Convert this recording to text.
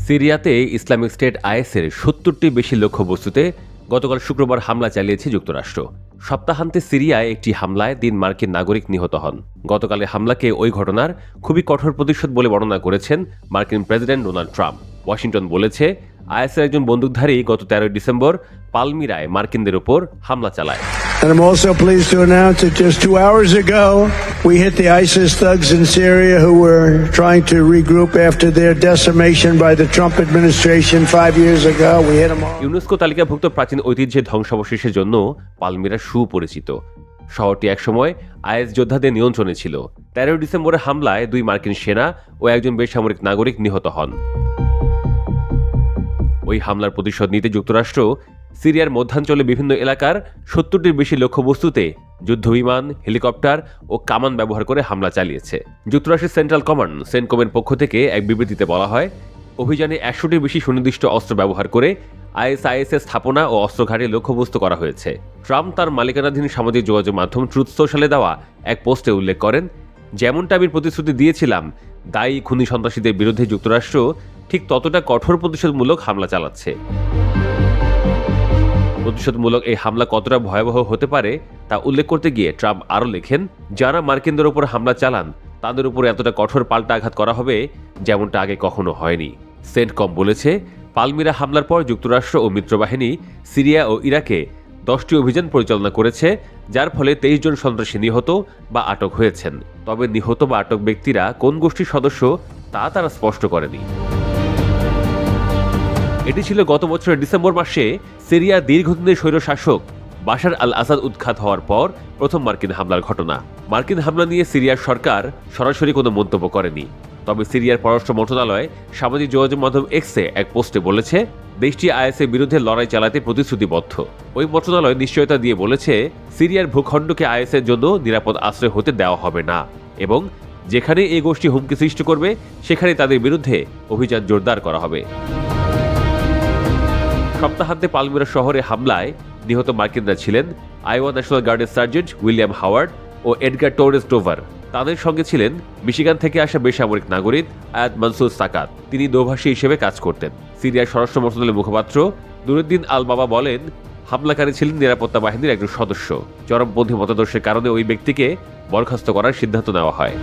সিরিয়াতে Islamic state আইএসের ৭০টি বেশি লক্ষ্যবস্তুতে গতকাল শুক্রবার হামলা চালিয়েছে যুক্তরাষ্ট্র। সপ্তাহান্তে সিরিয়ায় একটি হামলায় ৩ মার্কিন নাগরিক নিহত হন। গতকালের হামলাকে ওই ঘটনার খুবই কঠোর প্রতিশোধ বলে বর্ণনা করেছেন মার্কিন প্রেসিডেন্ট ডোনাল্ড ট্রাম্প। ওয়াশিংটন বলেছে, আইএসের একজন বন্দুকধারী গত ১৩ ডিসেম্বর পালমিরায় মার্কিনদের উপর হামলা চালায়। And I'm also pleased to announce that just 2 hours ago, we hit the ISIS thugs in Syria who were trying to regroup after their decimation by the Trump administration 5 years ago. We hit them all. UNESCO তালিকাভুক্ত প্রাচীন ঐতিহ্যের ধ্বংসাবশেষের জন্য পালমিরা সুপরিচিত। শহরটি একসময় is যোদ্ধাদের নিয়ন্ত্রণে ছিল। ১৩ ডিসেম্বরের হামলায় ২ মার্কিন সেনা ও একজন বেসামরিক নাগরিক নিহত হন। ওই হামলার প্রতিশোধ নিতে যুক্তরাষ্ট্র সিরিয়ার মধ্যাঞ্চলে বিভিন্ন এলাকার ৭০টির বেশি লক্ষ্যবস্তুতে যুদ্ধবিমান, হেলিকপ্টার ও কামান ব্যবহার করে হামলা চালিয়েছে। যুক্তরাষ্ট্রের সেন্ট্রাল কমান্ড সেন্টকমের পক্ষ থেকে এক বিবৃতিতে বলা হয়, অভিযানে ১০০টির বেশি সুনির্দিষ্ট অস্ত্র ব্যবহার করে আইএসআইএসের স্থাপনা ও অস্ত্রঘাটে লক্ষ্যবস্তু করা হয়েছে। ট্রাম্প তার মালিকানাধীন সামাজিক যোগাযোগ মাধ্যম ট্রুথ সোশ্যালে দেওয়া এক পোস্টে উল্লেখ করেন, যেমনটা আমি প্রতিশ্রুতি দিয়েছিলাম, দায়ী খুনি সন্ত্রাসীদের বিরুদ্ধে যুক্তরাষ্ট্র ঠিক ততটা কঠোর প্রতিশোধমূলক হামলা চালাচ্ছে। প্রতিশোধমূলক এই হামলা কতটা ভয়াবহ হতে পারে তা উল্লেখ করতে গিয়ে ট্রাম্প আরও লেখেন, যারা মার্কিনদের উপর হামলা চালান তাদের উপর এতটা কঠোর পাল্টা আঘাত করা হবে যেমনটা আগে কখনো হয়নি। সেন্টকম বলেছে, পালমিরা হামলার পর যুক্তরাষ্ট্র ও মিত্রবাহিনী সিরিয়া ও ইরাকে 10টি অভিযান পরিচালনা করেছে, যার ফলে 23 জন সন্ত্রাসী নিহত বা আটক হয়েছেন। তবে নিহত বা আটক ব্যক্তিরা কোন গোষ্ঠীর সদস্য তা তারা স্পষ্ট করেনি। এটি ছিল গত বছরের ডিসেম্বর মাসে সিরিয়ার দীর্ঘদিনের স্বৈরশাসক বাশার আল আসাদ উৎখাত হওয়ার পর প্রথম মার্কিন হামলার ঘটনা। মার্কিন হামলা নিয়ে সিরিয়ার সরকার সরাসরি কোনো মন্তব্য করেনি। তবে সিরিয়ার পররাষ্ট্র মন্ত্রণালয় সামাজিক যোগাযোগ মাধ্যম এক্সে এক পোস্টে বলেছে, দেশটি আইএসের বিরুদ্ধে লড়াই চালাতে প্রতিশ্রুতিবদ্ধ। ওই মন্ত্রণালয় নিশ্চয়তা দিয়ে বলেছে, সিরিয়ার ভূখণ্ডকে আইএসের জন্য নিরাপদ আশ্রয় হতে দেওয়া হবে না এবং যেখানে এই গোষ্ঠী হুমকি সৃষ্টি করবে সেখানে তাদের বিরুদ্ধে অভিযান জোরদার করা হবে। সপ্তাহান্তে পালমিরা শহরে হামলায় নিহত মার্কিনরা ছিলেন আইওয়া ন্যাশনাল গার্ডের সার্জেন্ট উইলিয়াম হাওয়ার্ড ও এডগার টোরেস ডোভার। তাদের সঙ্গে ছিলেন মিশিগান থেকে আসা বেসামরিক নাগরিক আয়াত মনসুর সাকাত। তিনি দোভাষী হিসেবে কাজ করতেন। সিরিয়ার স্বরাষ্ট্র মন্ত্রণালয়ের মুখপাত্র নুরুদ্দিন আল বাবা বলেন, হামলাকারী ছিলেন নিরাপত্তা বাহিনীর একজন সদস্য। চরমপন্থী মতাদর্শের কারণে ওই ব্যক্তিকে বরখাস্ত করার সিদ্ধান্ত নেওয়া হয়।